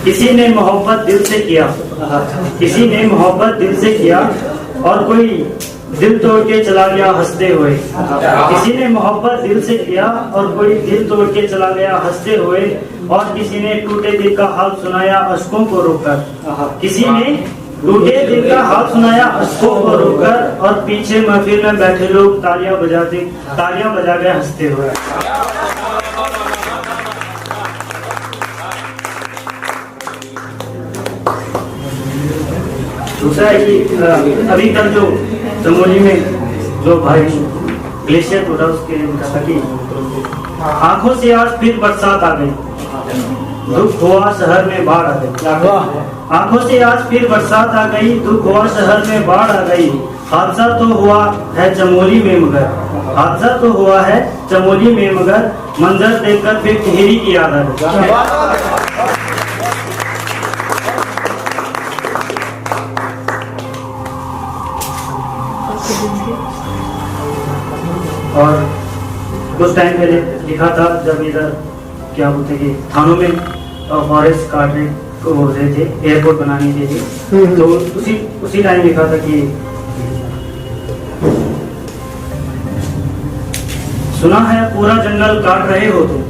किसी ने मोहब्बत दिल से किया, किसी ने मोहब्बत दिल से किया और कोई दिल तोड़ के चला गया हंसते हुए। किसी ने मोहब्बत दिल से किया और कोई दिल तोड़ के चला गया हंसते हुए। और किसी ने टूटे दिल का हाल सुनाया अश्कों को रोककर। किसी ने टूटे दिल का हाल सुनाया अश्कों को रोककर। और पीछे महफिल में बैठे लोग तालियां बजा के हंसते हुए। दूसरा है कि अभी तक जो चमोली में जो भाई ग्लेशियर टूटा उसके कहा कि आंखों से आज फिर बरसात आ गई, दुख हुआ शहर में बाढ़ आ गई। आंखों से आज फिर बरसात आ गई, दुख हुआ शहर में बाढ़ आ गई। हादसा तो हुआ है चमोली में मगर, हादसा तो हुआ है चमोली में मगर, मंजर देखकर फिर टिहरी की याद आ गई। और कुछ टाइम पहले लिखा था जब इधर क्या बोलते कि थानों में फॉरेस्ट काटने को बोल रहे थे, एयरपोर्ट बनाने के लिए, तो उसी टाइम लिखा था कि सुना है पूरा जंगल काट रहे हो तुम,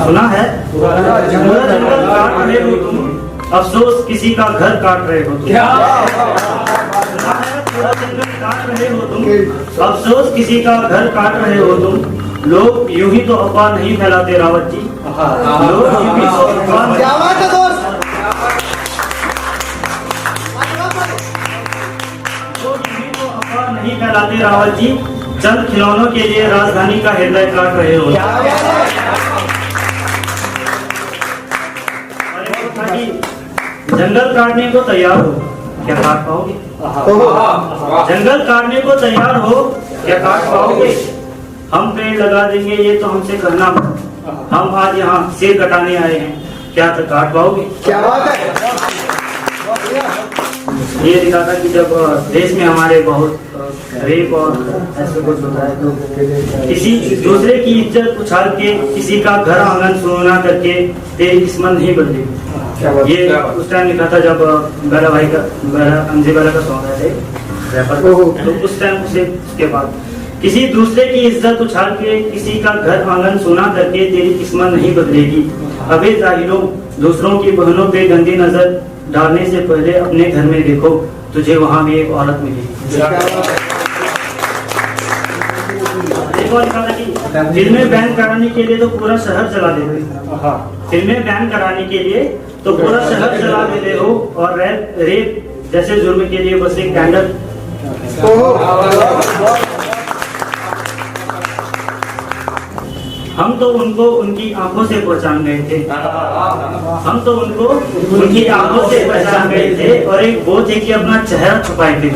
सुना है पूरा जंगल काट रहे हो तुम, अफसोस किसी का घर काट रहे हो तुम। सुना है पूरा जंगल काट रहे हो तुम, अफसोस किसी का घर काट रहे हो तुम। लोग यूं ही तो अफवाह नहीं फैलाते रावत जी, लोग यूं ही तो अफवाह नहीं फैलाते रावत जी। चंद खिलौनों के लिए राजधानी का हृदय काट रहे हो। जंगल काटने को तैयार हो, क्या काट पाओगे? जंगल काटने को तैयार हो, क्या काट पाओगे? हम पेड़ लगा देंगे ये तो हमसे कहना, हम आज यहाँ सिर कटाने आए हैं, क्या तो काट पाओगे? क्या बात है। ये लिखा था कि जब देश में हमारे बहुत रेप और ऐसे कुछ होता है तो किसी दूसरे की इज्जत उछाल के किसी का घर आंगन सुना करके तेरी किस्मत नहीं बदलेगी। ये उस टाइम लिखा था जब बेला भाई का अंजे बेला का सॉन्ग है रैपर, तो उस टाइम उसके बाद किसी दूसरे की इज्जत उछाल के किसी का घर आंगन सुना करके तेरी किस्मत नहीं बदलेगी। अबे जाहिलों, दूसरों की बहनों पे गंदी नजर डालने से पहले अपने घर में देखो, तुझे वहाँ भी एक औरत मिलेगी। फिल्में बैन कराने के लिए तो पूरा शहर जला देते, फिल्में बैन कराने के लिए तो पूरा शहर जला देते हो, और रेप जैसे जुर्म के लिए बस एक कैंडल। हम तो उनको उनकी आंखों से पहचान गए थे, हम तो उनको उनकी आंखों से पहचान गए थे, और एक वो थे कि अपना चेहरा छुपाए थे।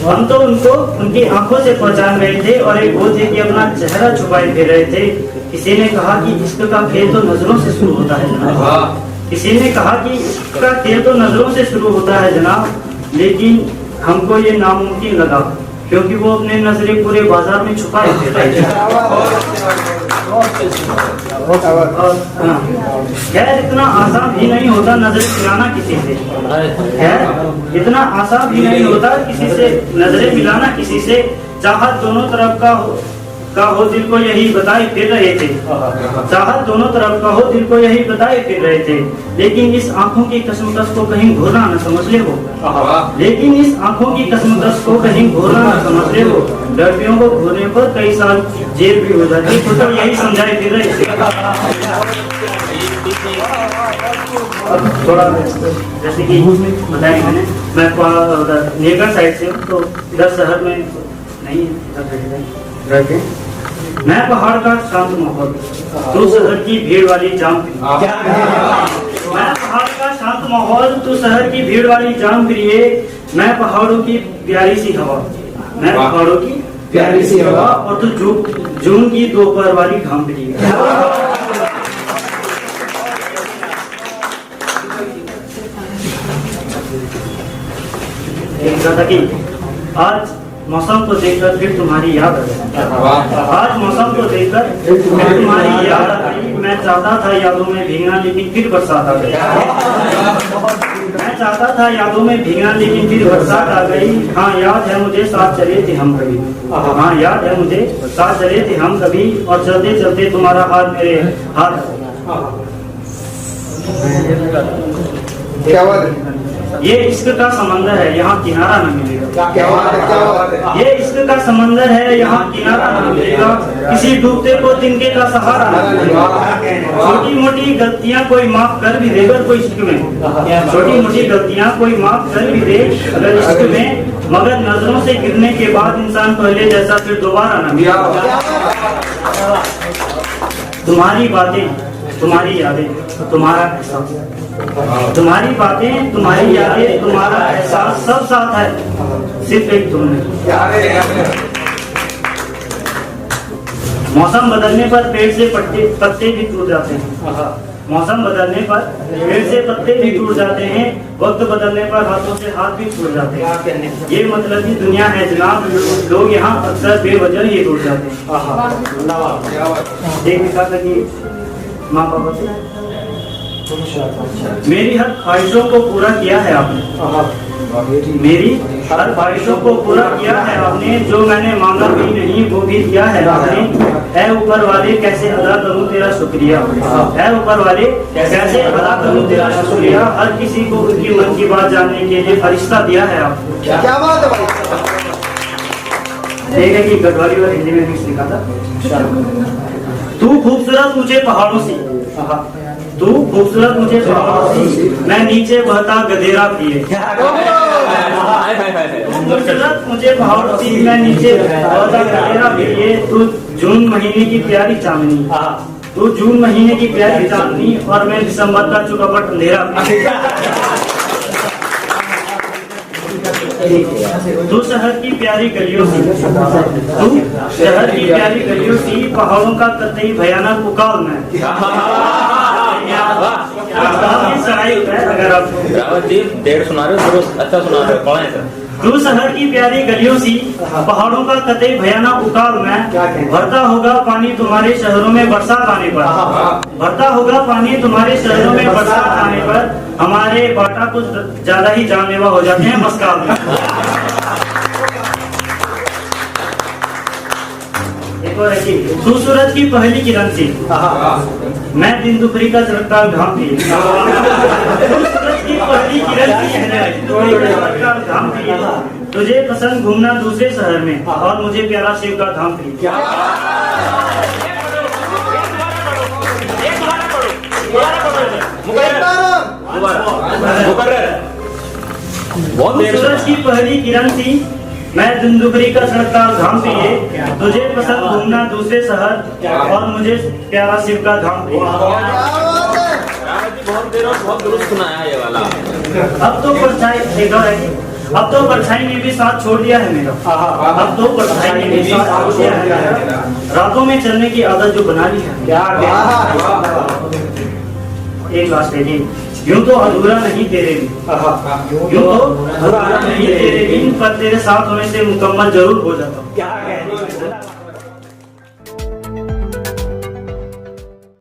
हम तो उनको उनकी आंखों से पहचान गए थे, और एक वो थे कि अपना चेहरा छुपाए फिर रहे थे। किसी ने कहा कि इश्क का खेल तो नजरों से शुरू होता है जनाब, किसी ने कहा कि इश्क का खेल तो नजरों से शुरू होता है जनाब, लेकिन हमको ये नामुमकिन लगा क्योंकि वो अपने नजरें पूरे बाजार में छुपाए थे। खैर इतना आसान भी नहीं होता नजर मिलाना किसी से, खैर इतना आसान भी नहीं होता किसी से नजरें मिलाना किसी से। चाहत दोनों तरफ का हो दिल को यही बताए फिर रहे थे, चाहत दोनों तरफ का हो दिल को यही बताए फिर रहे थे। लेकिन इस आंखों की कसमकस को कहीं घोरना न समझ ले हो, लेकिन इस आंखों की कसमकस को कहीं घोरना न समझ ले हो। लड़कियों को घोरने पर कई साल जेल भी हो जाती, तो यही समझाए फिर रहे थे। थोड़ा जैसे कि बताया मैंने, मैं नेगर साइड से हूँ, तो इधर शहर में नहीं है। मैं पहाड़ का शांत माहौल, तू शहर की भीड़ वाली जाम। मैं पहाड़ का शांत माहौल, तू शहर की भीड़ वाली जाम प्रिय। मैं पहाड़ों की प्यारी सी हवा, मैं पहाड़ों की प्यारी सी हवा, और तू जून की दोपहर वाली घाम प्रिय। आज मौसम को देखकर फिर तुम्हारी याद आ गई, आज मौसम को देखकर फिर तुम्हारी याद आ गई। मैं चाहता था यादों में भीगना लेकिन फिर बरसात आ गई। मैं चाहता था यादों में भीगना लेकिन फिर बरसात आ गई। हाँ याद है मुझे साथ चले थे हम कभी। हाँ याद है मुझे साथ चले थे हम कभी, और चलते चलते तुम्हारा हाथ मेरे हाथ। क्या बात है? ये इश्क का समंदर है, यहाँ किनारा न मिलेगा। क्या बात है? क्या बात है? ये इश्क का समंदर है, यहाँ किनारा न मिलेगा। किसी डूबते को तिनके का सहारा न मिलेगा। छोटी मोटी गलतियाँ कोई माफ कर भी दे अगर कोई इश्क में, छोटी मोटी गलतियाँ कोई माफ कर भी दे अगर इश्क में, मगर नजरों से गिरने के बाद इंसान पहले जैसा फिर दोबारा न मिलेगा। तुम्हारी बातें, तुम्हारी यादें, तुम्हारा एहसास, तुम्हारी बातें, तुम्हारी यादें, तुम्हारा एहसास, सब साथ है, सिर्फ एक तुम नहीं। मौसम बदलने पर पेड़ से पत्ते भी टूट जाते हैं। मौसम बदलने पर पेड़ से पत्ते भी टूट जाते हैं, वक्त बदलने पर हाथों से हाथ भी टूट जाते हैं। ये मतलब की दुनिया है जनाब, लोग यहाँ अक्सर बेवजह ही टूट जाते हैं। एक लिखा था कि माँ बाबा से मेरी हर ख्वाहिशों को पूरा किया है आपने, मेरी हर ख्वाहिशों को पूरा किया है आपने, जो मैंने मांगा भी नहीं वो भी दिया है आपने। ऐ ऊपर वाले कैसे अदा करूं तेरा शुक्रिया, ऐ ऊपर वाले कैसे अदा करूं तेरा शुक्रिया। हर किसी को उनकी मन की बात जानने के लिए फरिश्ता दिया है आपने। क्या बात है भाई? ठीक है कि गढ़वाली और हिंदी में मिक्स लिखा था। तू खूबसूरत मुझे पहाड़ों से, तू खूबसूरत मुझे पहाड़ों से, मैं नीचे बहता गधेरा पिए। खूबसूरत मुझे पहाड़ों से, मैं नीचे बहता गधेरा पिए। तू जून महीने की प्यारी चांदनी, तू जून महीने की प्यारी चांदनी, और मैं दिसंबर का चुकापट अंधेरा। तू शहर की प्यारी गलियों से, तू शहर की प्यारी गलियों से, पहाड़ों का कतई भयानक उकाल में। अगर आप 1.5 सुना रहे हो, अच्छा सुना रहे हो, पढ़ाएं सर। तू शहर की प्यारी गलियों से, पहाड़ों का कतई भयानक उकाल में, भरता होगा पानी तुम्हारे शहरों में बरसात आने पर, भरता होगा पानी तुम्हारे शहरों में बरसात आने पर, हमारे बाटा कुछ ज्यादा ही जानलेवा हो जाते हैं मस्काल में। एक और ऐसी, तू सूरज की पहली किरण से, मैं दिन दोपहरी का चढ़ता घाम पिए। सूरज की पहली किरण से, घाम पिए। तुझे पसंद घूमना दूसरे शहर में, और मुझे प्यारा शिव का धाम पिए। सूरज की पहली किरण सी, मैं दिन दोपहरी का सड़कता घाम पिए। तुझे पसंद घूमना दूसरे शहर, और मुझे प्यारा शिव का धाम पिए। बहुत दुरुस्त सुनाया ये वाला। अब तो परछाई, अब तो परछाई ने भी साथ छोड़ दिया है मेरा, अब तो परछाई ने भी साथ छोड़ दिया है मेरा, रातों में चलने की आदत जो बना ली है। एक लास्ट है जी, यूं तो अधूरा नहीं तेरे बिन, यूं तो अधूरा नहीं तेरे बिन, पर तेरे साथ होने से मुकम्मल जरूर हो जाता।